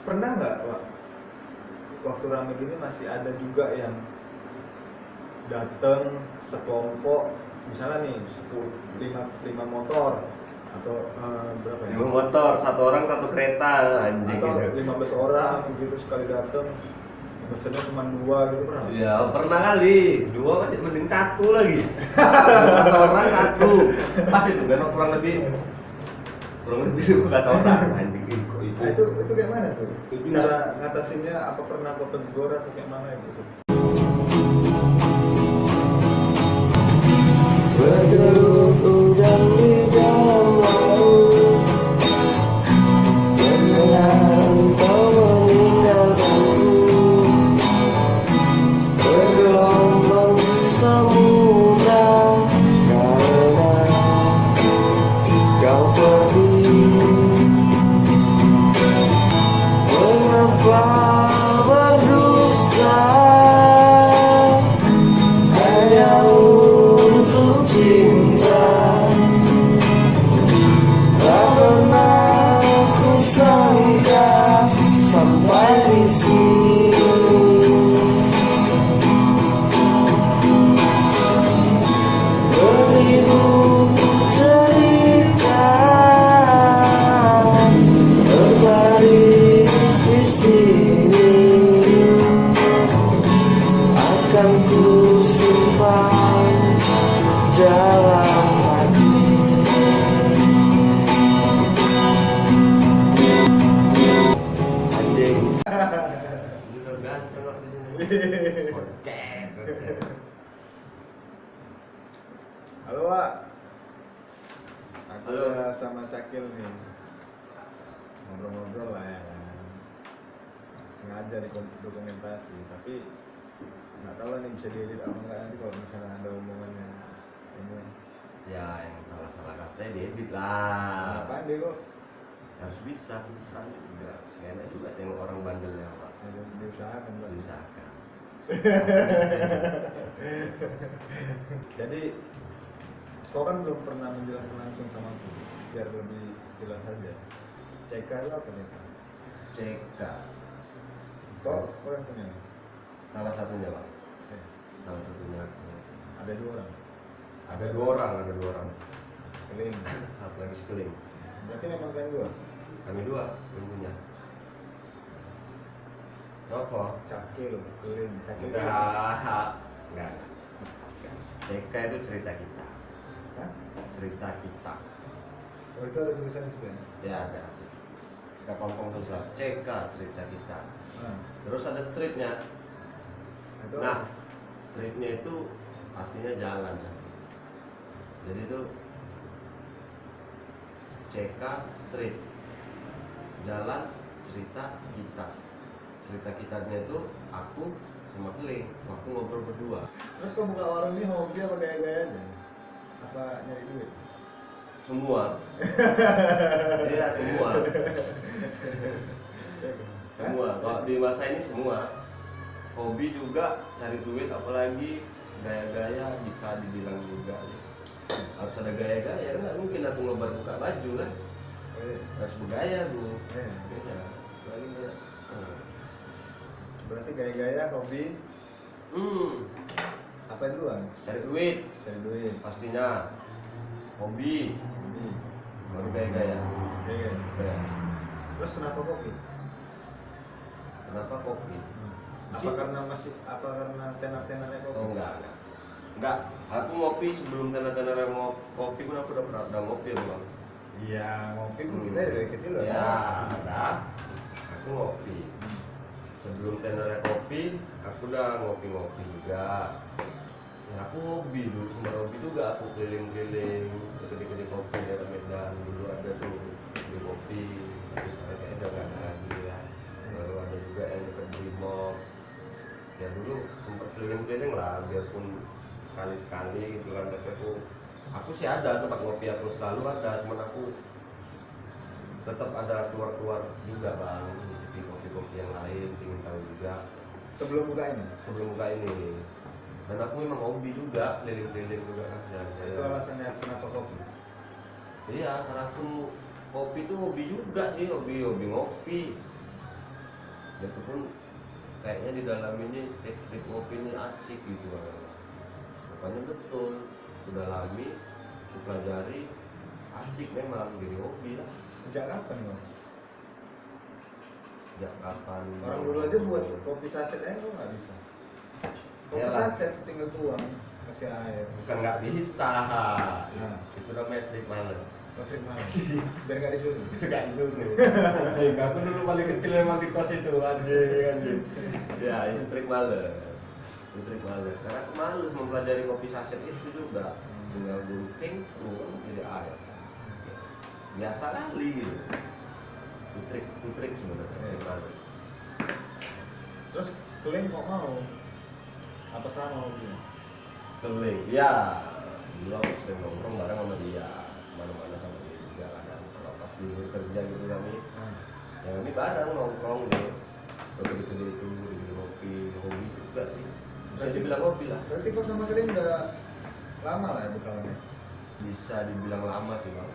Pernah nggak waktu rame gini masih ada juga yang datang sekelompok, misalnya nih 5 motor atau berapa ya? 5 motor, 1 orang 1 kereta anjing Atau gitu. 15 orang gitu sekali datang, mesennya cuma 2 gitu, pernah? Ya pernah kali, 2 masih mending 1 lagi. 15 orang 1 pas itu kan kurang lebih 15 orang anjing itu. Nah, itu kayak mana tuh? Cara ngatasinnya, apa pernah kau tegur atau kayak mana gitu? Bergelut udang di dalam laut, dengan kau meninggalkanku, bergelombang samudra, karena kau pergi. Mengapa berdusta hanya untuk cinta? Tak pernah ku sangka sampai di sini. Beribu cerita berbaris di sini, akan ku simpan dalam hati. Anjing. Ini udah ganteng kok di sini. Kocet. Halo Wak, aku Halo. udah sama Cakil nih, ngobrol-ngobrol lah ya kan. Sengaja dokumentasi, tapi nggak tahu lah nih bisa diedit apa enggak nanti kalau misalnya ada omongannya ini. Ya yang salah-salah katanya diedit lah. Apaan deh kok? Harus bisa kan juga. Enak juga tengok orang bandelnya Pak. Ada diusahakan Pak. Diusahakan. Jadi kau kan belum pernah menjelaskan langsung sama aku, biar lebih jelas saja. CK itu apa nih? CK Kau yang punya? salah satunya Pak. Eh, Salah satunya ada 2 orang. ada 2 orang. Keling. Satu lagi sekeliling. Berarti memang kalian 2. Kami 2 yang punya. Apa? Cakil, Keling, Cakil. Enggak. CK itu cerita kita. Hah? Cerita kita. Oh itu ada tulisannya juga. Ya ada sih. Kita kompong tuh CK cerita kita. Nah, Terus ada stripnya. itu Nah, stripnya itu artinya jalan ya. Jadi itu CK strip jalan cerita kita. Cerita kitanya itu aku sama Keling waktu ngobrol berdua. terus kau buka warung ini hobi apa gaya-gaya aja? Apa nyari duit? Semua. Iya semua. Semua. Kalau di masa ini semua. Hobi juga cari duit, apalagi gaya-gaya bisa dibilang juga. Harus ada gaya-gaya, kan nggak mungkin aku ngebar buka baju kan. Harus bergaya bu. Iya. Apalagi nggak. Berarti gaya-gaya, hobi, apa duluan? Cari duit Cari duit. pastinya. Hobi Hobi. baru gaya-gaya. Iya. Ya. Terus kenapa kopi? Kenapa kopi? Apa karena tenar-tenarnya kopi? Oh enggak. Aku ngopi sebelum tanda-tanda kopi pun aku udah ngopi ya bang. Iya, ngopi pun kita dari kecil loh. Ya ada. Aku ngopi. Sebelum tanda kopi, aku udah ngopi juga. Ya, aku hobi dulu, sumber hobi juga aku keliling-keliling ke kedai-kedai kopi daerah Medan. Dulu ada tuh di kopi, tapi sekarang kayaknya udah nggak ada lagi ya. Baru ada juga yang dekat Brimob. Ya dulu sempat keliling-keliling lah, biarpun sekali-sekali gitu kan. Tapi aku sih ada tempat ngopi, aku selalu ada, cuman aku tetap ada keluar-keluar juga bang, di kopi-kopi yang lain, ingin tahu juga Sebelum buka ini? sebelum buka ini. Dan aku memang hobi juga, keliling-keliling juga kan. Itu alasannya kenapa kopi? Iya, karena aku kopi itu hobi juga sih, hobi ngopi. itu pun kayaknya di dalam ini teknik ngopi ini asik gitu. Rupanya betul, udah lami, pelajari, asik memang jadi hobi lah. Sejak kapan Mas? Sejak kapan? Orang dulu aja buat kopi saset aja kok nggak bisa. Kopi Iyalah. saset tinggal tuang, kasih air. Bukan nggak bisa, Nah. itu namanya trik males. Kopi mana? Biar nggak disuruh. Nggak disuruh. Aku dulu paling kecil memang di kos itu anjing. Ya itu trik males. Itu trik males. Karena aku males mempelajari kopi saset itu juga. Tinggal gunting, tuang jadi air. Biasa kali gitu. Itu trik sebenarnya. Trik males. Terus kalian kok mau? Apa sama hobinya? Keling, ya. Dulu aku sering nongkrong bareng sama dia, mana-mana sama dia juga kadang. Kalau pas libur kerja gitu kami, ya kami bareng nongkrong gitu. Kalau itu di kopi, hobi juga sih. Bisa dibilang hobi lah. Berarti kok sama kalian udah lama lah ya berkawannya? Bisa dibilang lama sih bang.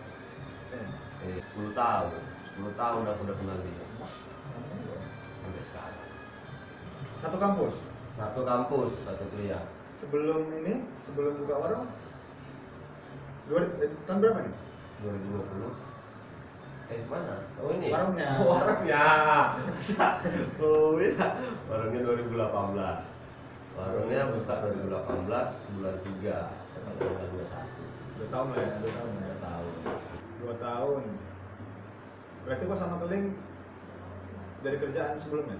Eh, 10 tahun. 10 tahun aku udah kenal dia sampai sekarang. Satu kampus? Satu kampus, satu kuliah. Sebelum buka warung? Tahun berapa nih? 2020. Mana? Oh ini. Warungnya. Oh, warungnya. Oh iya. Warungnya 2018. Warungnya buka 2018 bulan 3 tanggal 21. 2 tahun lah ya, 2 tahun ya. 2 tahun. 2 tahun. Berarti kok sama kalian dari kerjaan sebelumnya?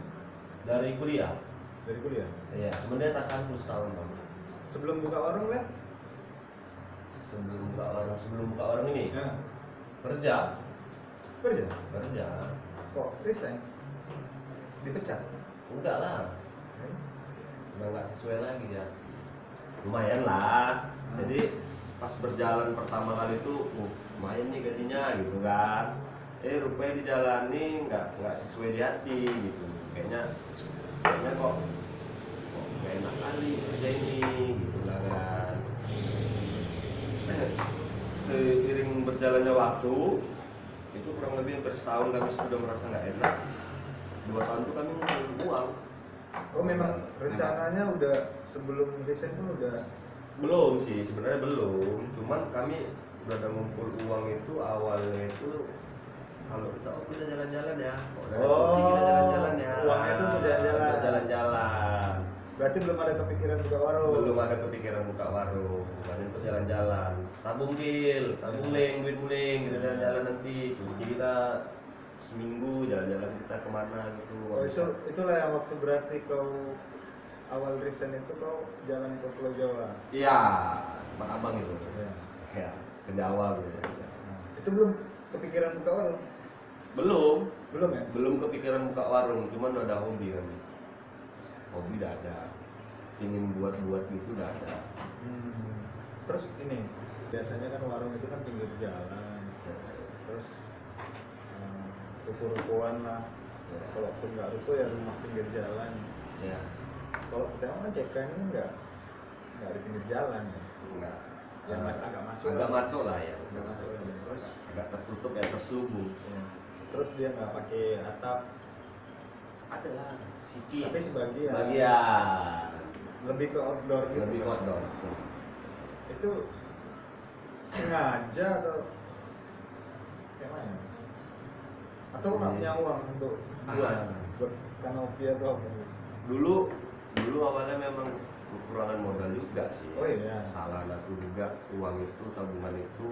Dari kuliah. Dari kuliah? Iya, sebenarnya atasanku setahun bang. Sebelum buka warung kan? Sebelum buka warung ini Ya. kerja. Kerja? Kok resign? Dipecat? Enggak lah. Udah nggak sesuai lagi ya. Lumayan lah. Jadi pas berjalan pertama kali itu lumayan nih gajinya gitu kan. Rupanya dijalani nggak sesuai di hati gitu. Kayaknya kok nggak enak kali kerja ini gitu lah kan. Seiring berjalannya waktu itu kurang lebih hampir setahun kami sudah merasa nggak enak. 2 tahun itu kami ngumpulin uang. Oh memang rencananya udah sebelum resign pun udah. Belum sih, sebenarnya belum. Cuman kami udah ada ngumpul uang itu awalnya itu kalau kita kita jalan-jalan ya. Kalau dari kopi kita jalan-jalan ya. Uangnya itu untuk jalan-jalan. Untuk jalan-jalan. Berarti belum ada kepikiran buka warung. Belum ada kepikiran buka warung, bukan untuk jalan-jalan. Tabung bil, tabung leng, duit muling, kita jalan-jalan nanti. Jadi kita seminggu jalan-jalan kita kemana gitu. Oh itulah yang waktu berarti kau awal resign itu kau jalan ke Pulau Jawa. Iya, tempat abang itu. Ya. Ya, ke Jawa gitu. Itu belum kepikiran buka warung? Belum Ya? belum kepikiran buka warung, cuman ada hobi kan. Hobi udah ada, ingin buat gitu udah ada. Terus ini biasanya kan warung itu kan pinggir jalan, terus ruko-rukoan lah. Kalaupun nggak ruko ya rumah pinggir jalan. Ya, Kalau kita kan CK ini nggak di pinggir jalan ya. enggak. Ya agak masuk. Agak masuk lah ya. Agak masuk ya. Terus agak tertutup ya, terselubung. ya. Terus dia nggak pakai atap. Ada lah, sedikit. Tapi sebagian. Sebagian. Lebih ke outdoor gitu. Lebih kan? outdoor. Itu sengaja atau kayak mana? Atau nggak punya uang untuk buat kanopi atau apa? Dulu awalnya memang kekurangan modal juga sih. Oh iya. Salah aku juga uang itu, tabungan itu.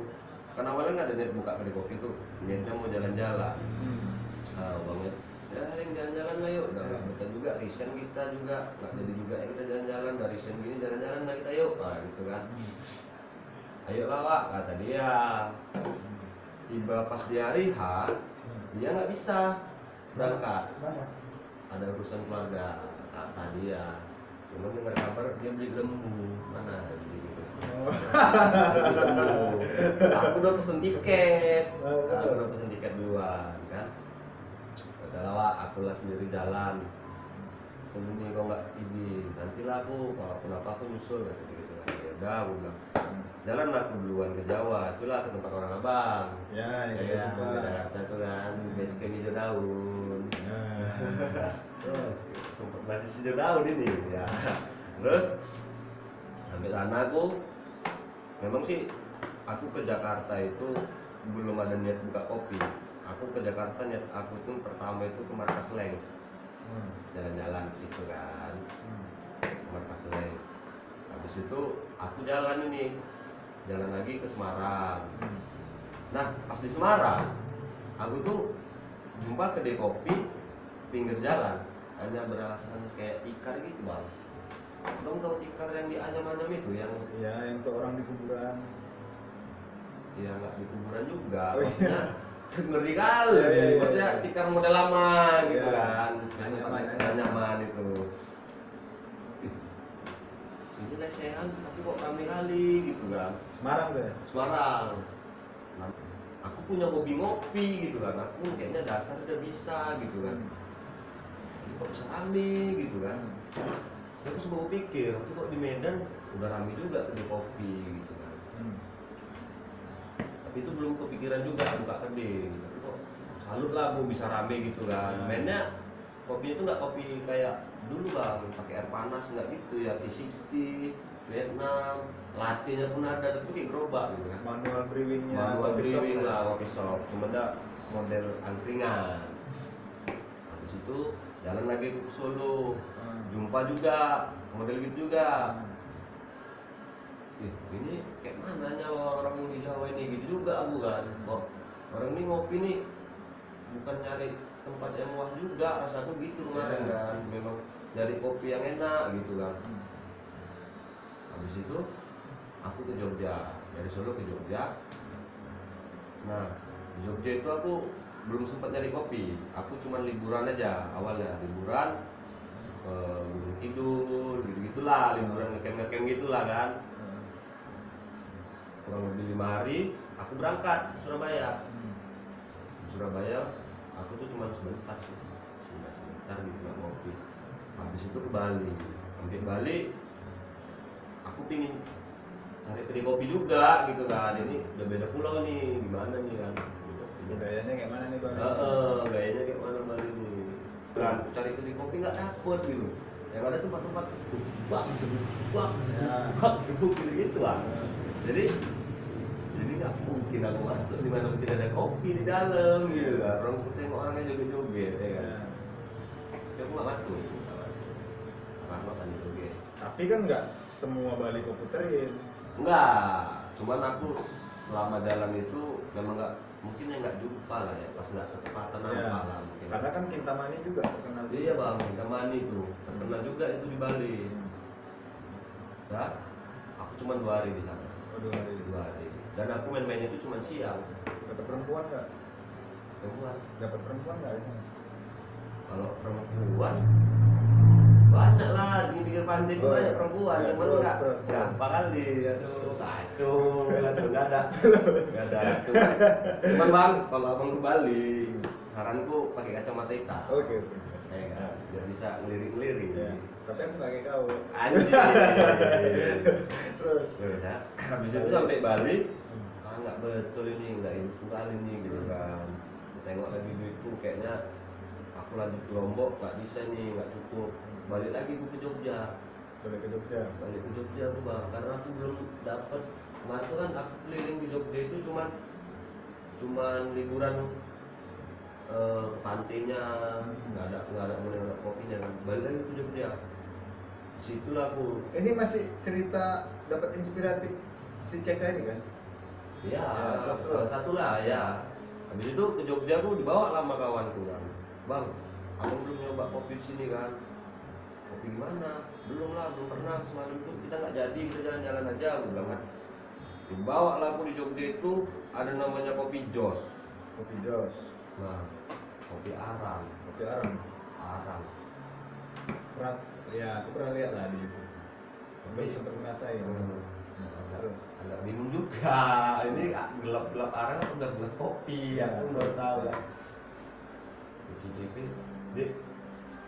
Kan awalnya nggak ada niat buka kedai kopi tuh, niatnya mau jalan-jalan. Nah, uangnya ya yang jalan-jalan lah yuk, udah nggak betah juga, resign kita juga nggak jadi juga ya kita jalan-jalan, dari resign gini jalan-jalan lah kita yuk, nah gitu kan. Ayo lah Wak, kata dia. Tiba pas di hari H, dia nggak bisa berangkat, Mana? ada urusan keluarga, kata dia. Cuma dengar kabar dia beli lembu, mana beli gitu. Aku udah pesen tiket, duluan kan. Udah Wak, aku lah sendiri jalan. Ini kok nggak izin, nantilah aku kalau kenapa aku nyusul gitu. Ya udah, aku bilang jalan aku duluan ke Jawa, itulah ke tempat orang abang. Ya, Ya, ya, di Jakarta tuh kan, base camp hijau daun. Terus masih 7 tahun ini ya. Terus sampai sana aku memang sih aku ke Jakarta itu belum ada niat buka kopi. Aku ke Jakarta niat aku tuh pertama itu ke Markas Leng, jalan-jalan ke situ kan, ke Markas Leng. Habis itu aku jalan lagi ke Semarang. Nah pas di Semarang aku tuh jumpa kedai kopi pinggir jalan, hanya beralasan kayak tikar gitu bang. Dong tahu tikar yang dianyam-anyam itu yang Ya, yang untuk orang di kuburan. ya nggak di kuburan juga, Oh, maksudnya ngeri kali, Iya, iya, iya. maksudnya tikar model lama gitu Iya. kan, Anyaman, anyaman itu. Ih, ini lesehan tapi kok rame kali gitu kan. Semarang tuh ya? Semarang. Nah, aku punya hobi ngopi gitu kan, aku kayaknya dasar udah bisa gitu kan. Ini kok bisa rame gitu kan. Aku semua pikir, tapi kok di Medan udah rame juga kedai kopi gitu kan. Tapi itu belum kepikiran juga buka kedai. Tapi kok salut lah aku bisa rame gitu kan. Mainnya kopinya itu nggak kopi kayak dulu bang, pakai air panas nggak gitu ya, V60, Vietnam, latte-nya pun ada, tapi kayak gerobak gitu kan. Manual brewingnya. Manual coffee shop brewing ya? lah, kopi shop, cuma ada model angkringan. Habis itu jalan lagi ke Solo, jumpa juga model gitu juga. Ini kayak mana nyawa orang di Jawa ini gitu juga aku kan. Kok orang ini ngopi nih bukan nyari tempat yang mewah juga, rasaku gitu kemarin kan. Memang nyari kopi yang enak gitu kan. Habis itu aku ke Jogja, dari Solo ke Jogja. Nah di Jogja itu aku belum sempat nyari kopi, aku cuma liburan aja awalnya, liburan Gunung Kidul gitu-gitulah, liburan ngecamp gitulah kan. Kurang lebih 5 hari aku berangkat ke Surabaya. Di Surabaya aku tuh cuma sebentar gitu nggak ngopi. Habis itu ke Bali, sampai Bali aku pingin cari kedai kopi juga gitu kan. Ini udah beda pulau nih, gimana nih kan Gayanya kayak mana nih bang? gayanya kayak mana Bali nih kan. Cari kedai kopi nggak dapet gitu, yang ada tempat-tempat bak gitu bang. Jadi nggak mungkin aku masuk di mana tidak ada kopi di dalam gitu kan. Orang tengok orangnya joget-joget ya kan. Jadi aku nggak masuk karena kan joget. Tapi kan nggak semua Bali kau puterin. Enggak, cuman aku selama jalan itu memang nggak jumpa lah ya, pas nggak ketepatan nampak lah mungkin. Karena kan Kintamani juga terkenal. Iya bang, Kintamani tuh terkenal juga itu di Bali. Nah, aku cuma 2 hari di sana. 2 hari. 2 hari. Dan aku main-mainnya itu cuma siang. Dapat perempuan nggak? Perempuan. Dapat perempuan nggak di sana? Kalau perempuan banyak lah di pinggir pantai itu banyak perempuan, ya, cuman terus. nggak apa kali, aduh satu, nggak ada. Cuman bang, kalau abang ke Bali, saranku pakai kacamata hitam. Oke. Ya kan, biar bisa ngelirik-ngelirik. Ya. Tapi aku nggak kayak kau. Anjir. Terus. Ya, habis itu sampai Bali, nggak betul ini, nggak info kali ini gitu kan. Tengok lagi duitku kayaknya aku lanjut ke Lombok nggak bisa nih, nggak cukup. Balik lagi ke Jogja. Balik ke Jogja. Balik ke Jogja tuh bang, karena aku belum dapat. Kemarin tuh kan aku keliling di Jogja itu cuman liburan pantainya, nggak ada model kopinya kan. Balik lagi ke Jogja. Situlah aku. Ini masih cerita dapat inspiratif si Ceka ini kan? Ya, Ya, salah satu lah ya. Habis itu ke Jogja aku dibawa sama kawanku kan. Bang, aku belum nyoba kopi di sini kan. Kopi gimana? Belum lah, belum pernah. Semalam itu kita nggak jadi, kita jalan-jalan aja. Aku bilang kan. Dibawa lah aku di Jogja itu ada namanya kopi Jos. Kopi Jos. Nah, kopi arang. Kopi Arang. Arang. Ya, aku pernah lihat lah di YouTube. Tapi sempat ngerasain. Agak bingung juga. Ini gelap-gelap arang atau udah gelap kopi? Ya, Aku nggak tahu lah. Cicipin, dek,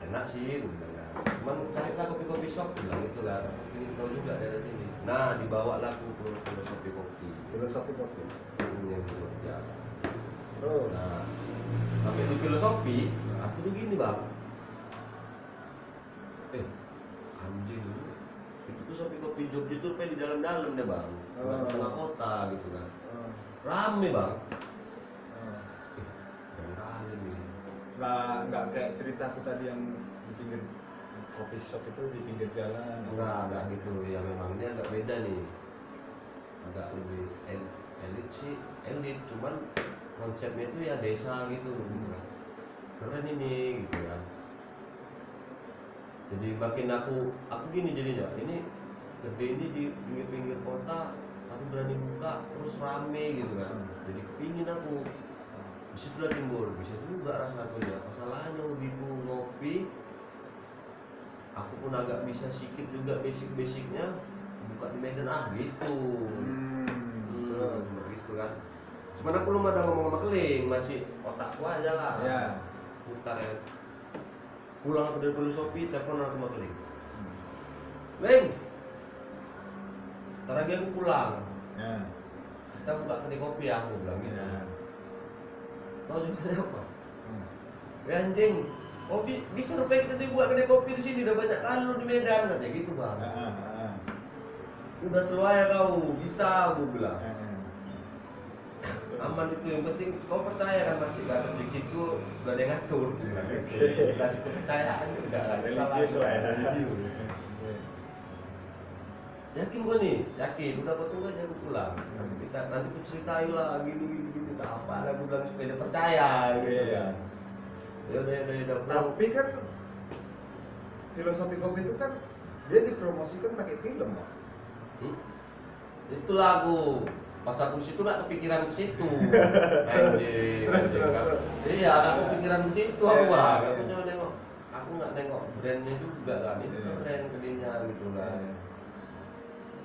enak sih, bilang kan. Cuman carilah kopi-kopi shop, bilang itu lah. Ini tahu juga dari sini. Nah, dibawa lah aku ke filosofi kopi. Filosofi kopi. Yang di Jogja. Terus. Nah, sampai di filosofi, aku tuh gini bang. Anjing itu tuh Shopee Kopi Jogja tuh di dalam-dalam deh bang, bukan di tengah kota gitu kan, rame bang. Keren kali nih. Nggak kayak ceritaku tadi yang di pinggir kopi shop itu di pinggir jalan. Enggak gitu ya, memang ini agak beda nih, agak lebih elit sih, elit cuman konsepnya itu ya desa gitu kan. Keren ini gitu kan. Jadi makin aku gini jadinya, ini gede ini di pinggir-pinggir kota, aku berani buka terus rame gitu kan. Jadi kepingin aku, disitulah timbul, bisa juga rasa aku ya. Masalahnya hobiku ngopi, aku pun agak bisa sedikit juga basic-basicnya buka di Medan gitu. Seperti itu kan. Cuman aku belum ada ngomong sama Keling, masih otakku aja lah. Ya. Putar ya. Pulang aku dari Shopee, telepon sama Keling. Ling, ntar lagi aku pulang. Ya. Kita buka kedai kopi aku bilang gitu. Ya. Tahu jawabannya apa? Ya anjing, bisa rupanya kita buat kedai kopi di sini udah banyak kali lu di Medan katanya gitu bang. Udah seluaya kau, bisa aku bilang. Aman itu, yang penting kau percaya kan masih gak rezekiku udah ada yang ngatur. Kasih kepercayaan udah ada Religius lah ya. Yakin gua nih, yakin udah potong aja aku pulang. Nanti aku ceritain lah gini tak apa lah, aku bilang supaya dia percaya gitu kan. Ya udah pulang. Tapi kan filosofi kopi itu kan dia dipromosikan pakai film, Pak. Itu lagu. Pas aku situ nggak kepikiran ke situ. Anjing. Iya, nggak kepikiran ke situ aku bang. Aku cuma nengok. Aku nggak nengok brandnya juga kan. Itu brand gedenya gitu kan.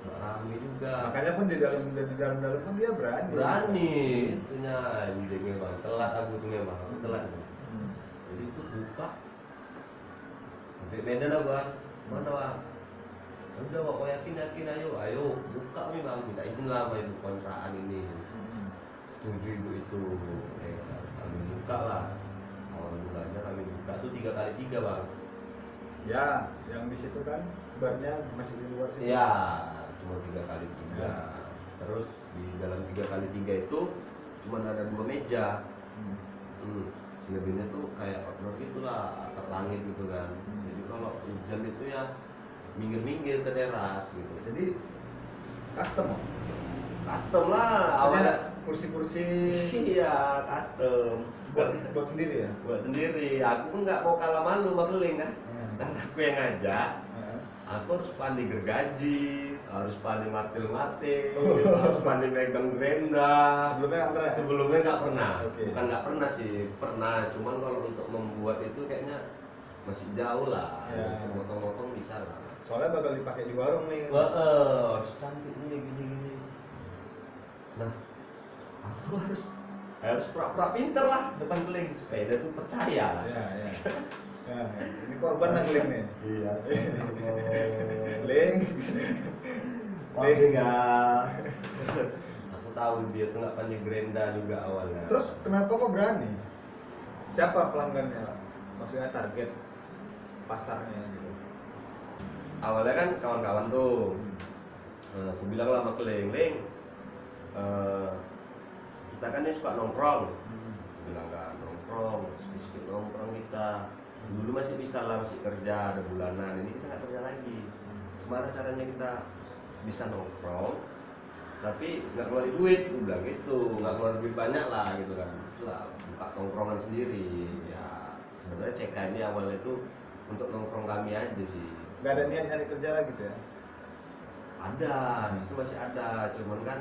Rame juga. Makanya pun di dalam pun dia berani. Berani. Itunya anjing memang. Telat aku tuh memang. Telat. Jadi itu buka. Sampai Medan aku kan. Mana bang? Udah kok yakin ayo buka nih bang, minta izin lama ibu kontrakan ini. Setuju ibu itu, kami buka lah. Awal bulannya kami buka tuh 3x3 bang. Ya, yang di situ kan barnya masih di luar situ. Iya, cuma 3x3. Terus di dalam 3x3 itu cuma ada 2 meja. Selebihnya tuh kayak outdoor gitulah, atap langit gitu kan. Jadi kalau hujan itu ya minggir-minggir ke teras gitu. Jadi custom lah awalnya kursi-kursi. Iya, custom buat sendiri ya. Buat sendiri. Aku pun nggak mau kalah malu sama Keling kan. Dan aku yang ngajak. Aku harus pandai gergaji, harus pandai martil-martil, harus pandai megang gerenda. Sebelumnya nggak pernah. Bukan nggak pernah sih, pernah. Cuman kalau untuk membuat itu kayaknya masih jauh lah. Motong-motong bisa lah. Soalnya bakal dipakai di warung nih. Harus cantik nih gini-gini. Nah, aku harus pura-pura pinter lah depan Keling supaya dia tuh percaya. Iya. Ya, ini korban lah Keling nih. Iya. Ling. Enggak. Aku tahu dia tuh nggak pandai gerenda juga awalnya. Terus kenapa kok berani? Siapa pelanggannya? Maksudnya target pasarnya gitu. Awalnya kan kawan-kawan tuh. Aku bilang lah sama Keling, kita kan ini suka nongkrong. Bilang kan nongkrong, sedikit nongkrong kita. Dulu masih bisa lah, masih kerja, ada bulanan. Ini kita nggak kerja lagi. Gimana caranya kita bisa nongkrong, tapi nggak ngeluarin duit? Aku bilang gitu, nggak ngeluarin duit banyak lah gitu kan. Itulah buka tongkrongan sendiri. Ya sebenarnya CK ini awalnya itu untuk nongkrong kami aja sih. Gak ada niat nyari kerja lagi gitu ya? Ada, di situ masih ada, cuman kan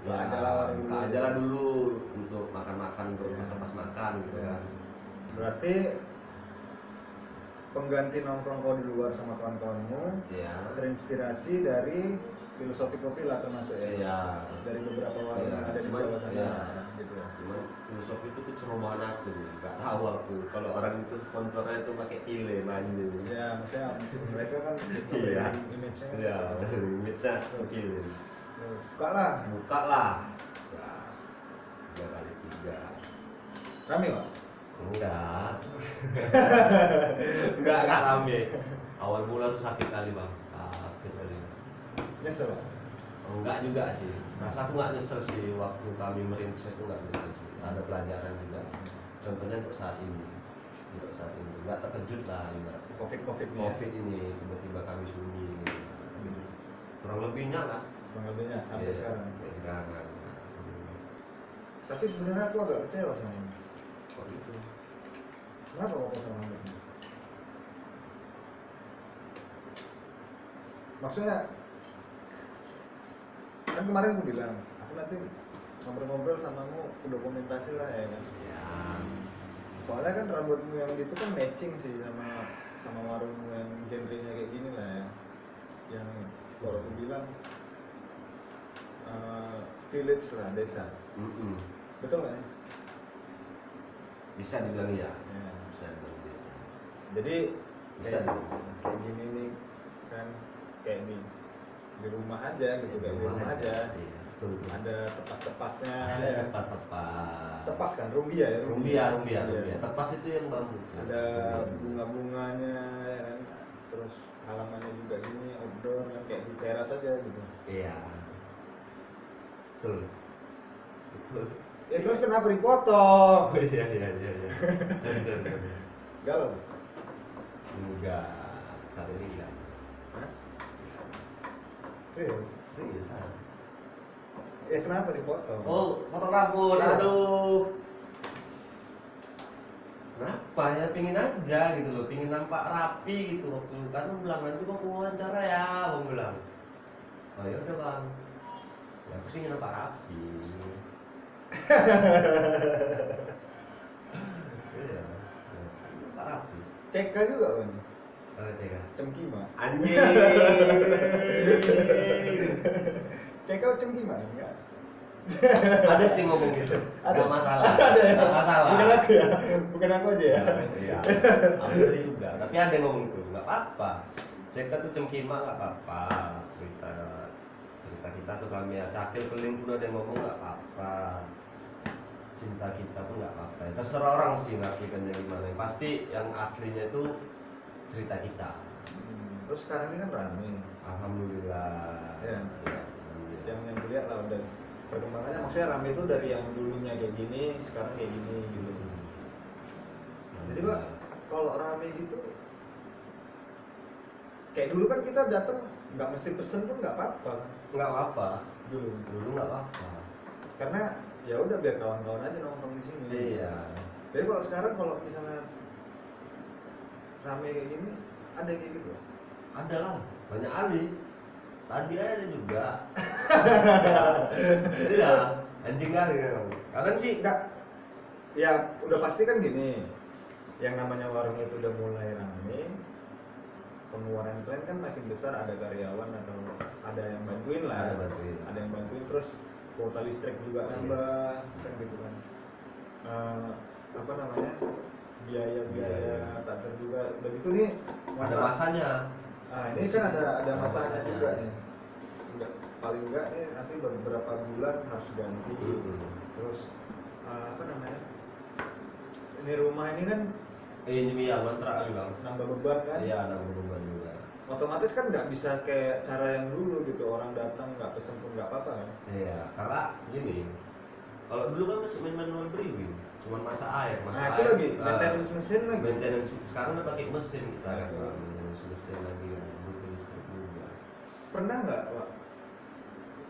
Buka aja lah warung buka dulu. aja lah dulu untuk makan-makan, untuk pas makan gitu ya. Berarti pengganti nongkrong kau di luar sama kawan-kawanmu Iya. terinspirasi dari filosofi kopi lah termasuk ya? Iya. Dari beberapa warung yang ada di Cuman, Jawa sana iya. gitu ya? Cuman filosofi itu tuh cerobohan aku, nggak tahu aku. Kalau orang itu sponsornya itu pakai ile manjur. Ya, maksudnya mereka kan Iya. image-nya. Iya, image-nya ile. Buka lah. Buka lah. Ya, 3x3. Rame Pak? Enggak. Enggak rame. Awal mula tuh sakit kali bang, sakit kali. Nyesel Pak? Enggak juga sih. Rasa aku nggak nyesel sih waktu kami merintis itu nggak nyesel sih. Ada pelajaran juga. Contohnya untuk saat ini. Untuk saat ini nggak terkejut lah ibaratnya. Covid ini tiba-tiba kami sunyi gitu. Kurang lebihnya lah. Kurang lebihnya sampai Iya, sekarang. sampai sekarang. Tapi sebenarnya aku agak kecewa sama ini. Kok itu? Kenapa kok sama ini? Maksudnya kan kemarin aku bilang aku nanti ngobrol-ngobrol samamu ke dokumentasi lah ya kan. Ya. Soalnya kan rambutmu yang gitu kan matching sih sama warungmu yang genrenya kayak gini lah ya. Yang kalau aku bilang village lah, desa. Betul nggak ya? Bisa dibilang iya. Ya. Bisa dibilang bisa. Jadi Bisa kayak, dibilang. kayak gini nih kan kayak di rumah aja gitu, kayak di rumah aja. Iya, betul. Ada tepas-tepasnya. Ada ya. tepas-tepas. Tepas kan, rumbia ya. Rumbia. Tepas itu yang bambu. Ada bunga-bunganya ya kan. Terus halamannya juga gini outdoor kan kayak di teras aja gitu. Iya. Betul. Betul. Ya terus kenapa dipotong? Iya. Betul. Galau. Enggak. Saat ini enggak. Hah? Serius? Seriusan. Ya kenapa dipotong? Oh, potong rambut. Iya. Aduh. Kenapa ya? Pingin aja gitu loh, pingin nampak rapi gitu waktu kan bilang nanti mau wawancara ya, bang bilang. Oh ya udah bang. Ya aku pingin nampak rapi. Iya. Nampak rapi. CK juga kan? CK. Cemkima. Anjing. CK cemkima enggak? Ada sih ngomong gitu. Ada. Gak masalah. Ada ya? Gak masalah. Bukan aku ya? Bukan aku aja ya? Iya. Aku tadi juga. Tapi ada yang ngomong gitu. Gak apa-apa. Ceka tuh cemkima gak apa-apa. Cerita kita tuh kami ya. Cakil keling pun ada yang ngomong gak apa-apa. Cinta kita pun gak apa-apa. Ya, terserah orang sih ngartikannya gimana. Yang pasti yang aslinya itu cerita kita. Terus sekarang ini kan rame. Alhamdulillah. Ya. Alhamdulillah. Yang dilihat lah udah perkembangannya, maksudnya rame itu dari yang dulunya kayak gini, sekarang kayak gini gitu. Jadi Pak, kalau rame gitu, kayak dulu kan kita datang nggak mesti pesen pun nggak apa-apa Nggak apa-apa. dulu, Nggak apa-apa. karena ya udah biar kawan-kawan aja nongkrong di sini. Iya. Jadi kalau sekarang kalau misalnya rame kayak gini, ada yang kayak gitu. Ada lah, banyak kali. Tadi ada juga. Jadi ya, anjing kali kan. Kadang sih Enggak, ya udah pasti kan gini, yang namanya warung itu udah mulai rame, pengeluaran klien kan makin besar, ada karyawan atau ada yang bantuin lah, ada yang bantuin, terus kuota listrik juga nambah, kan gitu kan. Apa namanya, biaya tak terduga, begitu nih. ada masanya. Nah ini kan ada Ada masanya masanya. juga nih. Paling enggak nih nanti beberapa bulan harus ganti. Terus apa namanya, ini rumah ini kan Ini ya mantra kali bang. nambah beban kan. Iya, nambah beban juga. Otomatis kan nggak bisa kayak cara yang dulu gitu, orang datang nggak pesen pun nggak apa-apa kan. Iya, karena gini. Kalau dulu kan masih main manual brewing, cuma masak air, Nah itu lagi maintenance mesin lagi. Maintenance sekarang udah pakai mesin kita kan, Bang. Maintenance mesin lagi kan, butuh listrik juga. Pernah nggak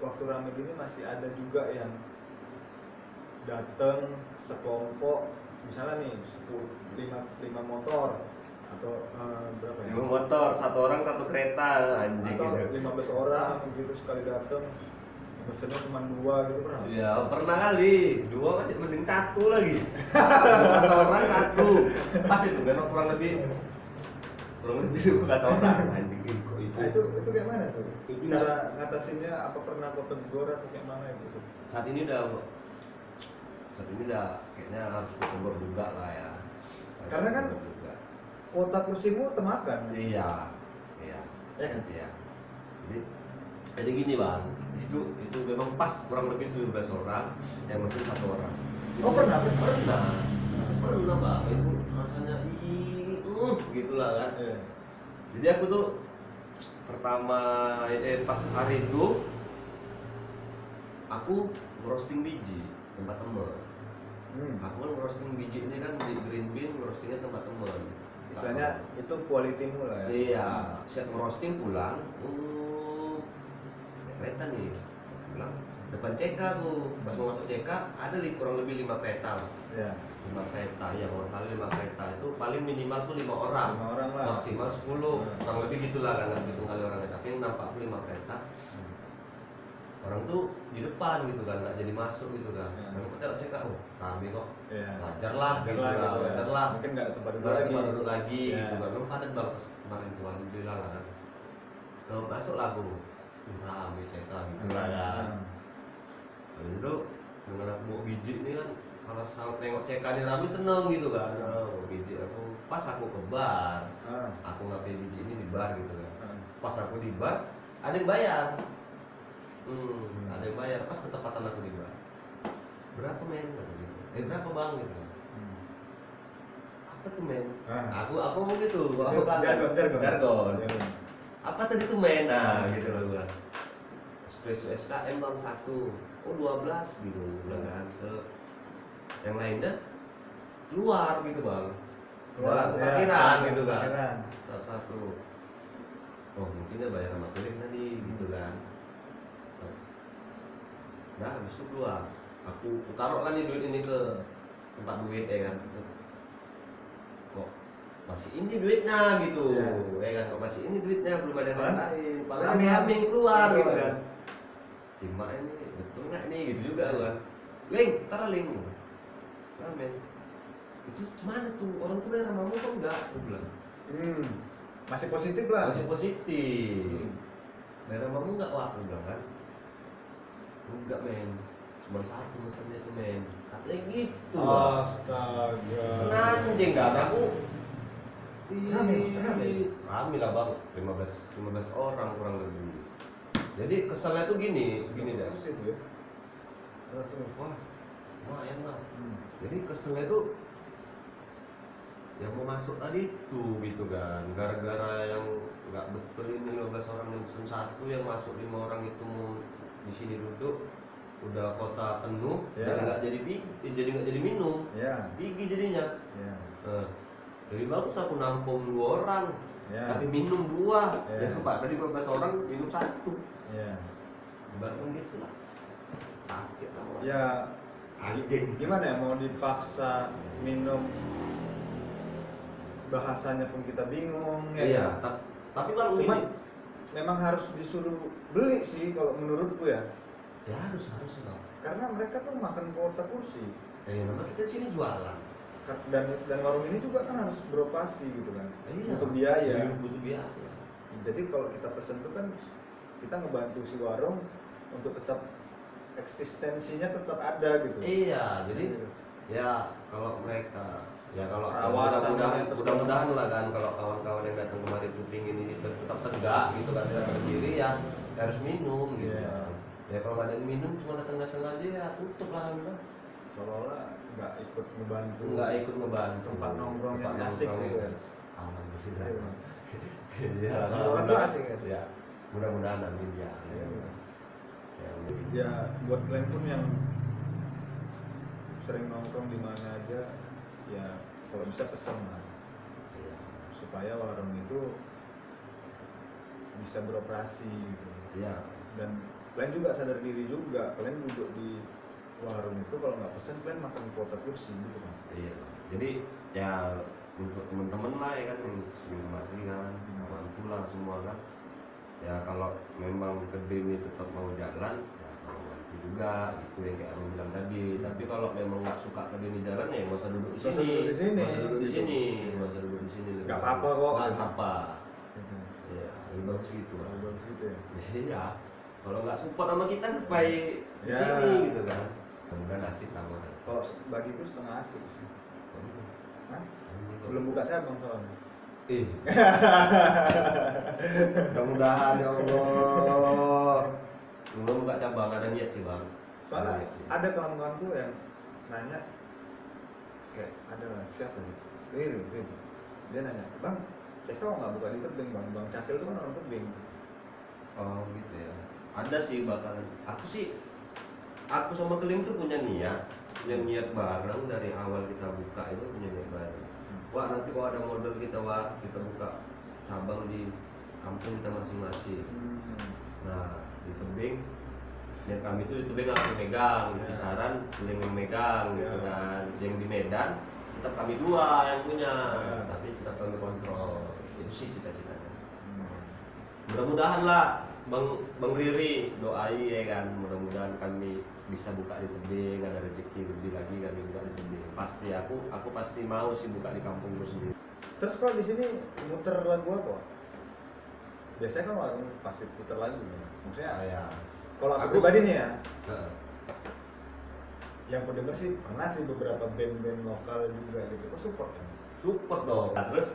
waktu rame gini masih ada juga yang datang sekelompok, misalnya nih 5 motor atau berapa ya? 5 motor, 1 orang 1 kereta, anjing Atau gitu. 15 orang gitu sekali datang, mesennya cuma 2 gitu, pernah? Ya pernah kali, 2 masih mending 1 lagi. 15 orang 1, pas itu memang kurang lebih 15 orang anjing kok itu. Nah itu kayak mana tuh? Itu Cara ngatasinnya apa, pernah kau tegur atau kayak mana gitu? Saat ini udah kayaknya harus ditegur juga lah ya. Karena kan ditegur juga. Kuota kursimu temakan. Iya. Ya kan? Iya. Jadi gini bang, itu memang pas kurang lebih 17 orang, yang mesin 1 orang. Oh pernah? Pernah. pernah bang, itu rasanya gitulah kan. Iya. Jadi aku tuh pertama pas hari itu aku roasting biji tempat temen. Aku kan roasting biji ini kan di green bean, roastingnya tempat temen. Istilahnya itu quality-mu lah ya. Iya, siap roasting pulang, kereta nih, pulang depan CK tuh, pas mau masuk CK ada kurang lebih 5 kereta. Iya. 5 kereta, ya kalau salah 5 kereta itu paling minimal tuh 5 orang, 5 orang lah. maksimal 10, kurang lebih gitulah kan, hitung kali orangnya. Tapi yang nampak tuh 5 kereta, orang tuh di depan gitu kan, nggak jadi masuk gitu kan. Dan kita CK, oh rame kok, Iya. wajar lah, Wajar gitu lah, lah, gitu ya. wajar lah. Mungkin nggak ada tempat duduk Nggak ada lagi. tempat duduk lagi Iya. gitu kan. Memang padat banget pas kemarin tuh, alhamdulillah lah kan. Kalau masuk lah aku, rame CK gitu lah kan. Habis itu dengan aku bawa biji ini kan, kalau sama tengok CK ini rame seneng gitu kan. Bawa biji aku, pas aku ke bar, aku ngapain biji ini di bar gitu kan. Pas aku di bar, ada yang bayar. Ada yang bayar, pas ketepatan aku di bar. Berapa men? Kata gitu. Berapa bang gitu. Apa tuh men? Aku ngomong gitu, aku jargon. Apa tadi tuh men? Nah gitu loh gua. Espresso SKM bang 1, oh 12 gitu bilang kan. Yang lainnya keluar gitu bang. Keluar parkiran gitu kan. Satu. Oh mungkin dia bayar sama kulit tadi gitu kan. Nah habis itu keluar. Aku taruh kan nih duit ini ke tempat duit ya kan. Kok masih ini duitnya gitu, ya kan? Kok masih ini duitnya, belum ada yang lain. Rame-rame yang keluar gitu kan. Timah ini betul nggak nih gitu juga kan. Ling, taruh ling. Rame. Itu mana tuh orang tuh bayar sama kok enggak? Aku bilang. Masih positif lah. Masih positif. Bayar sama enggak? Wah, aku bilang kan. Enggak men. Cuma satu mesennya tuh men, katanya gitu. Astaga. Anjing kan aku. Rame lah bang, 15 orang kurang lebih. Jadi keselnya tuh gini deh. Terus itu ya. Wah, lumayan lah. Jadi keselnya tuh yang mau masuk tadi tuh gitu kan, gara-gara yang nggak betul ini 15 orang yang pesen satu, yang masuk 5 orang itu mau di sini duduk. Udah kota penuh, jadi nggak jadi minum, pergi jadinya. Jadi bagus aku nampung 2 orang, tapi minum 2. Ya Pak, tadi 15 orang minum 1. Ibaratnya gitu lah, sakit lah. Ya, anjing. gimana ya, mau dipaksa minum, bahasanya pun kita bingung. Iya, tapi kalau ini memang harus disuruh beli sih kalau menurutku ya. Ya harus lah. Karena mereka tuh makan kuota kursi. Memang kita sini jualan. Dan warung ini juga kan harus beroperasi gitu kan. Butuh biaya. biaya. Jadi kalau kita pesen tuh kan kita ngebantu si warung untuk tetap eksistensinya tetap ada gitu. Iya, jadi ya kalau mereka kalau mudah-mudahan lah kan, kalau kawan-kawan yang datang kemari tuh pingin ini tetap tegak gitu kan, tidak berdiri ya harus minum gitu. Ya kalau nggak ada yang minum, cuma datang-datang aja ya tutup lah kan. Seolah nggak ikut ngebantu. Tempat nongkrong yang asik gitu ya. Aman bersih lah. Iya. Orang tuh asik kan. Ya. Mudah-mudahan amin ya. Ya buat kalian pun yang sering nongkrong di mana aja, ya kalau bisa pesan lah. Supaya warung itu bisa beroperasi gitu. Iya. Dan kalian juga sadar diri juga, kalian duduk di warung itu kalau nggak pesen kalian makan kuota kursi gitu kan. Iya. Jadi ya untuk teman-teman lah ya kan yang sering mati kan, mampu lah semua kan. Ya kalau memang kedai ini tetap mau jalan, ya mau bantu juga gitu yang kayak Arun bilang tadi. Tapi kalau memang nggak suka kedai ini jalan ya nggak usah duduk di sini. Nggak usah duduk di sini. Nggak apa-apa kok. Nggak apa. Ya lebih bagus gitu. Ya. Iya. Kalau nggak support sama kita baik di sini gitu kan. Mudah nasib lama. Kalau bagiku setengah asik sih. Belum buka cabang soalnya. Mudah-mudahan ya Allah. Belum buka cabang, ada niat sih bang. Soalnya ada kawan-kawanku yang nanya, Kayak ada lah siapa gitu, Riri. Dia nanya, bang, saya tahu nggak buka di tebing bang Cakil itu kan orang tebing. oh gitu ya. Ada sih bakalan. Aku sama Kelim tuh punya niat bareng dari awal kita buka itu punya niat bareng. Wah nanti kalau ada model kita kita buka cabang di kampung kita masing-masing. Nah di tebing, dan kami itu di tebing aku megang, di kisaran Kelim yang megang gitu kan. Yang di Medan tetap kami dua yang punya, tapi tetap kami kontrol. Itu sih cita-citanya. Mudah-mudahan lah Bang Riri doai ya kan, mudah-mudahan kami bisa buka di tebing, ada rezeki lebih lagi kami buka di tebing. Pasti aku pasti mau sih buka di kampungku sendiri. Terus kalau di sini muter lagu apa? Biasanya kan warung pasti puter lagu ya. Maksudnya Ya. kalau aku pribadi nih ya, Heeh. yang aku denger sih pernah sih beberapa band-band lokal juga gitu, kok support kan? Support dong. Nah, terus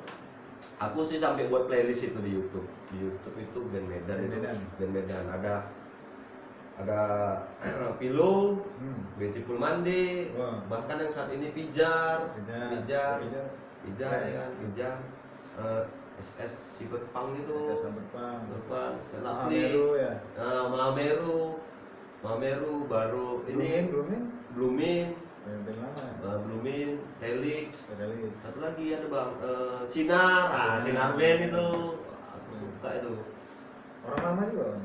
aku sih sampai buat playlist itu di YouTube. Di YouTube itu band Medan itu. Medan. Band Medan ada Pilo, Beautiful Mandi, Wah. bahkan yang saat ini Pijar Pijar. ya kan, Pijar, SS Cyberpunk itu, Saya berpang. Senaplis, Mahameru ya. Mahameru baru ini Blooming. Blooming, Band lama. Blooming, Helix, Pedali. satu lagi ada bang, Sinar Band itu, aku suka itu. Orang lama juga kan?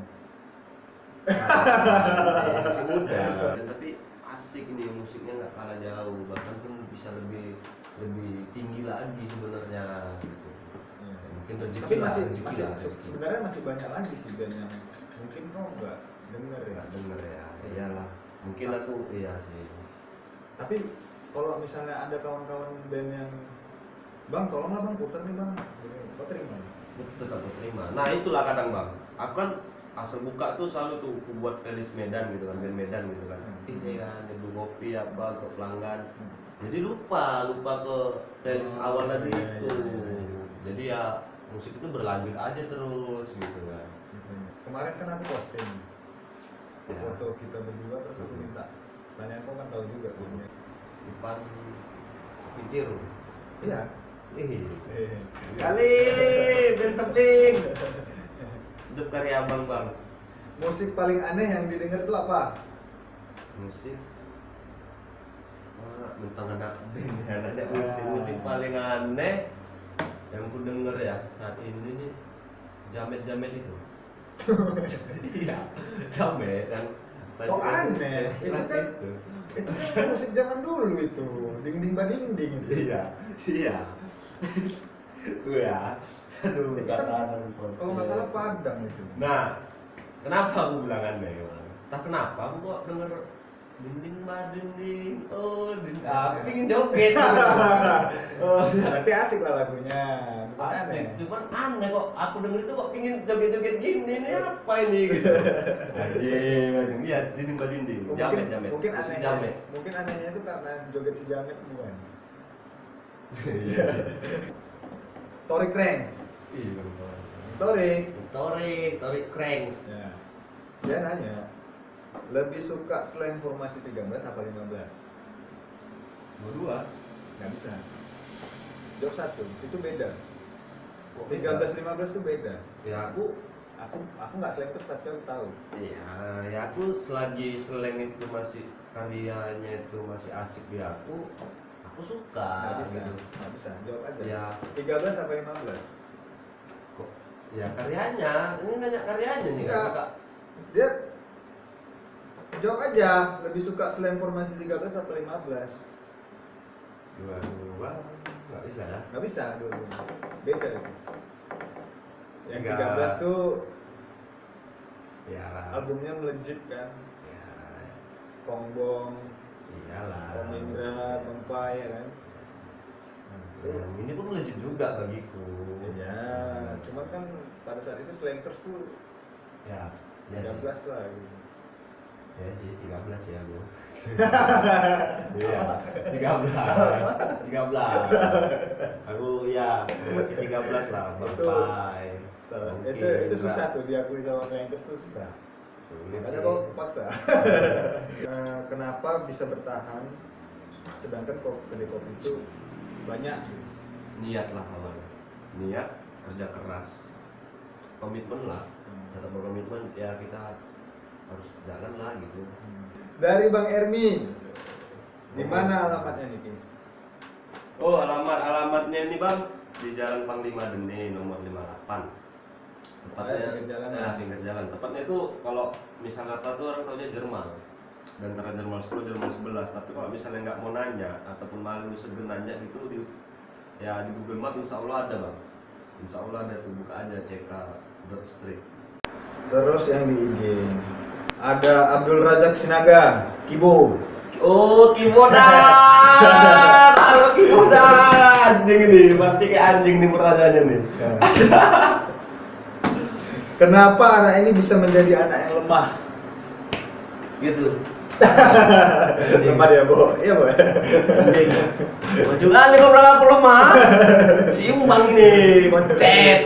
Masih muda, tapi asik ini musiknya nggak kalah jauh, bahkan pun bisa lebih tinggi lagi sebenarnya. Gitu. Iya. Mungkin rezeki Tapi lah, masih rezeki masih lah, rezeki. sebenarnya masih banyak lagi sih band yang mungkin kau nggak denger ya. Nggak denger ya, iyalah. Mungkin aku iya sih. Tapi kalau misalnya ada kawan-kawan band yang bang tolonglah bang puter nih bang, kau terima? Tetap terima. Nah itulah kadang bang, aku kan asal buka tuh selalu tuh aku buat playlist Medan gitu kan, band Medan gitu kan. Ini kan nyeduh kopi apa ke pelanggan. Jadi lupa ke playlist awal tadi itu. Jadi ya musik itu berlanjut aja terus gitu kan. Kemarin kan aku posting Ya. foto kita berdua, terus aku minta tanya, kau kan tahu juga punya. Ipan pikir. Iya. Kali band tebing. Sudah karya abang bang. Musik paling aneh yang didengar tuh apa? Musik tentang anak band ya, ada musik paling aneh yang ku denger ya saat ini nih, jamet itu. Iya, jamet kan. Kok aneh? Itu kan musik zaman dulu itu, ding bading itu. Iya. Tuh ya. Aduh, Itu kan kata kalau nggak salah Padang itu. Nah, kenapa aku bilang aneh? Entah kenapa aku kok denger dinding badinding, aku pingin joget. Berarti asik lah lagunya. Bukan Asik, aneh. cuman aneh kok aku denger itu kok pingin joget-joget gini, ini apa ini gitu. Anjing, iya dinding badinding, jamet. Mungkin Musik anehnya, jamet. mungkin anehnya itu karena joget si jamet bukan. Iya sih. Tory Cranks. Iya, Tori Cranks. Ya. Dia nanya, lebih suka slang formasi 13 apa 15? Dua-dua. Nggak bisa. Jawab satu, itu beda. Kok 13-15 itu beda. Ya Aku nggak slang terus tapi aku tahu. Iya, ya aku selagi slang itu masih karyanya itu masih asik di aku suka. Nggak bisa, Gitu. nggak bisa. Jawab aja. Ya, 13 apa 15? kok ya karyanya, ini nanya karyanya nih nggak Nggak. suka. Dia jawab aja, lebih suka slang formasi 13 atau 15? Dua nggak bisa ya. Nggak bisa, dulu. Beda itu. Yang Nggak. 13 tuh Ya, albumnya melejit kan. ya, Kongbong, iyalah. Om Indra, Bangpai ya kan. Yang ini pun legit juga bagiku. Ya, cuman kan pada saat itu slankers tuh Ya, ya 13 lah gitu. Ya sih 13 ya bu. Iya 13. Aku ya masih 13 lah berpai. Itu susah tuh diakui sama slankers tuh susah. Sulit Makanya sih. kok paksa. Kenapa bisa bertahan sedangkan kedai kopi itu banyak. Niat lah awal, niat, kerja keras, komitmen lah. Tetap berkomitmen ya, kita harus jalan lah gitu. Dari Bang Ermi, di mana alamatnya nih Ki? Oh, alamatnya ini Bang di Jalan Panglima Dene nomor 58. Tepatnya pinggir jalan ya, ya? pinggir jalan. Tepatnya itu kalau misal kata tuh orang taunya Jerman. Dan antara Jerman 10, Jerman 11. Tapi kalau misalnya nggak mau nanya ataupun malu sebenarnya gitu di Google Map insya Allah ada Bang. Insya Allah ada tuh, buka aja CK.street. Terus yang di IG ada Abdul Razak Sinaga, Kibo. Oh, Kimodan! Halo Kimodan! Anjing ini, pasti kayak anjing nih pertanyaannya nih. Kenapa anak ini bisa menjadi anak yang lemah? Gitu. Lemah dia, Bo. Iya, Bo. Anjing. Maju kali kau bilang aku lemah. Simbang ini, kocet.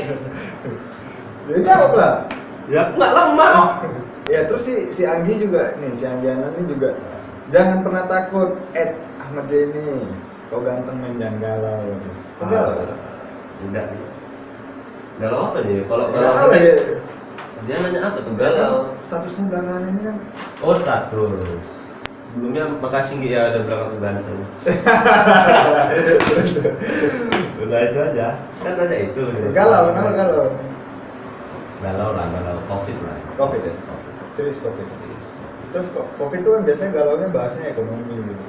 Dia jawab lah. Ya aku nggak lemah. Ya terus si Anggi juga nih, si Anggi Anan ini juga jangan pernah takut. Ahmad Jenny, kau ganteng main jangan galau. Kau galau? Enggak. Galau apa nih? Kalau Galau ya. dia nanya apa tuh galau? Status mudangan ini kan. Oh, status. Sebelumnya makasih Nggih ya udah bilang aku ganteng. Udah itu aja. Kan ada itu. Galau, kenapa galau? Galau lah, galau Covid lah. Covid ya? Serius Covid. Terus Covid itu kan biasanya galaunya bahasnya ekonomi gitu.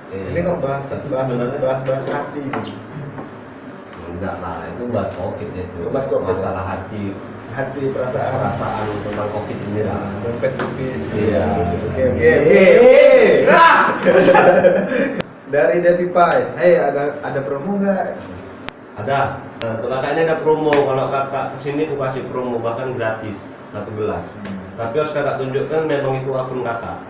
Ini kok bahas hati gitu. Enggak lah, itu bahas Covid itu. Bahas Covid. Masalah hati, perasaan tentang Covid ini lah. dompet tipis. Iya. Oke. Dari Devi Pai, ada promo nggak? Ada. Nah, untuk kakak ini ada promo. Kalau kakak kesini aku kasih promo bahkan gratis 1 gelas. Tapi harus kakak tunjukkan memang itu akun kakak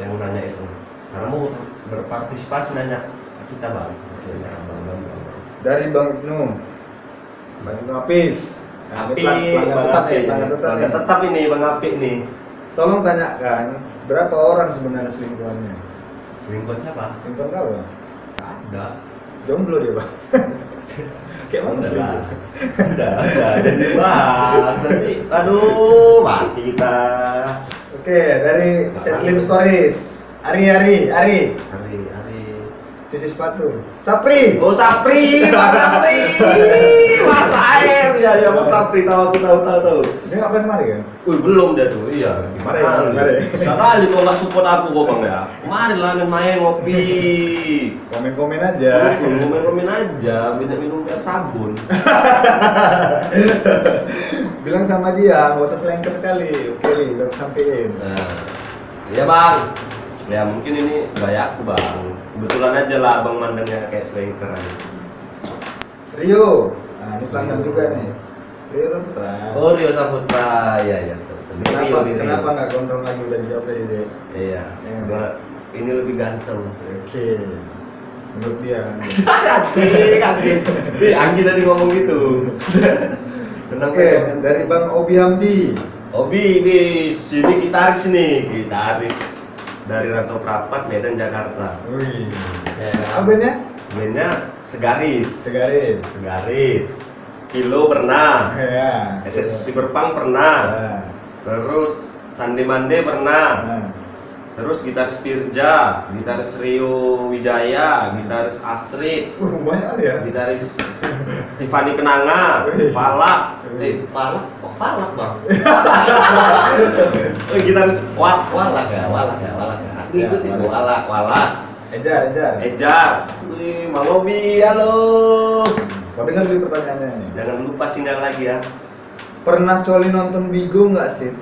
yang nanya itu. Karena mau berpartisipasi nanya kita bang. Dari Bang Ibnu Apis. Pelanggan tetap ini Bang Apik nih. Tolong tanyakan berapa orang sebenarnya selingkuhannya? Selingkuh siapa? Selingkuhan kau Bang? Ada. Jomblo dia Bang. Kayak mana Udah. selingkuh? Udah. Dan dibahas nanti. Aduh, mati kita. Oke, dari Setlim Stories. Ari. Hari. Cuci sepatu. Sapri. Oh Sapri, Bang Sapri, Mas Air, ya Bang Sapri, tahu. Dia nggak pernah mari kan? Belum dia tuh, iya. Mari. Sekali kau nggak support aku kok Bang ya. Mari lah main ngopi. Komen aja. Komen aja, minum air sabun. Bilang sama dia, nggak usah selengket kali. Oke, udah sampein. Nah, iya Bang. Ya mungkin ini gaya aku Bang. Kebetulan aja lah Abang mandangnya kayak selingker aja. Rio, nah ini pelanggan juga nih. Rio Saputra. Oh Rio Saputra, ya. Kenapa nggak gondrong lagi udah dijawab tadi deh? Iya. Karena ini lebih ganteng. Oke. Menurut dia. Anggi tadi ngomong gitu. Oke, dari Bang Obi Hamdi. Obi, sini gitaris dari Rantau Prapat, Medan, Jakarta. Wih. Ya. Apa bandnya? Bandnya Segaris. Kilo pernah. Ya. SS Cyberpunk pernah. Ya. Terus Sandi Mande pernah. Nah. Terus gitaris Pirja, gitaris Rio Wijaya, gitaris Astrid, Banyak kali ya. gitaris Tiffany Kenanga, Wih. Palak. Palak? Kok Palak Bang? Gitaris Walak ya. Ikut itu Walak. Ejar. Wih, Mang Obi, halo. Kau dengar dulu pertanyaannya nih. Jangan lupa singgah lagi ya. Pernah Coli nonton Bigo nggak sih?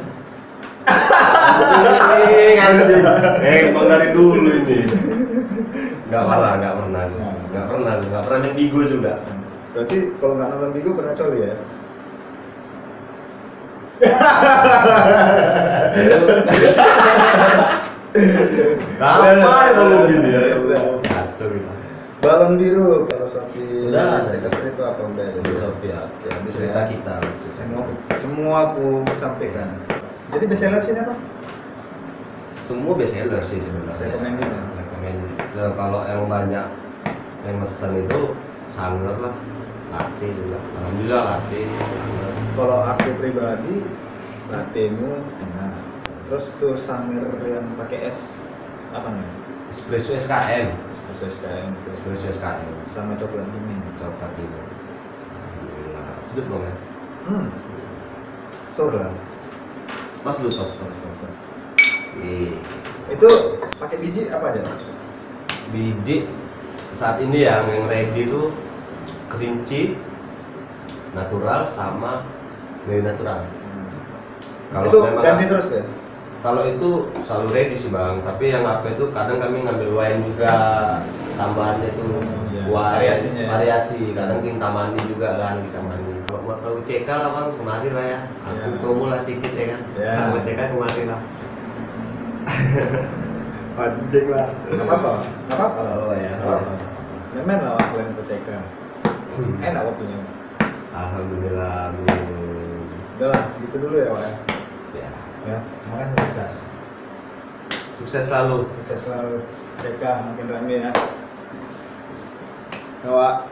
Bang dari dulu ini. Nggak pernah main Bigo juga. Berarti kalau nggak nonton Bigo pernah Coli ya? Apa kalau gini ya? Udah. Kacau gitu. Balon biru kalau Sofi. Udah. Cekastri itu apa udah? Jadi Sofia, ya, cerita kita. Semua aku sampaikan. Jadi bestseller sini apa? Semua bestseller sih sebenarnya. Rekomendasi. Kalau yang banyak yang mesen itu Sanger lah, latte juga. Alhamdulillah latte. Sanger. Kalau aku pribadi lattemu enak. Terus tuh Sanger yang pakai es apa namanya? Espresso SKM. Espresso SKM gitu. Espresso SKM. Sama coklat ini. Coklat ini. Alhamdulillah. Sedap dong ya. Sur lah. Pas lu tos. Itu pakai biji apa aja? Biji saat ini yang ready itu kelinci natural sama dari natural. Kalau Itu memang ganti terus ya? kalau itu selalu ready sih bang, tapi yang apa itu kadang kami ngambil wine juga tambahannya tuh Iya, wine variasinya ya. variasi, kadang kita mandi juga kan kita mandi. Kalau mau tahu CK lah bang kemari lah ya, aku Iya. promo lah sedikit ya kan, Iya. sama CK kemari lah. Anjing lah. Nggak apa-apa lah. Oh ya. Nggak apa-apa. Main lah kalian ke CK. Enak waktunya. Alhamdulillah. Udah lah, segitu dulu ya Pak. Ya. Ya, makasih sukses. Sukses selalu. Sukses selalu. CK makin rame ya. Bawa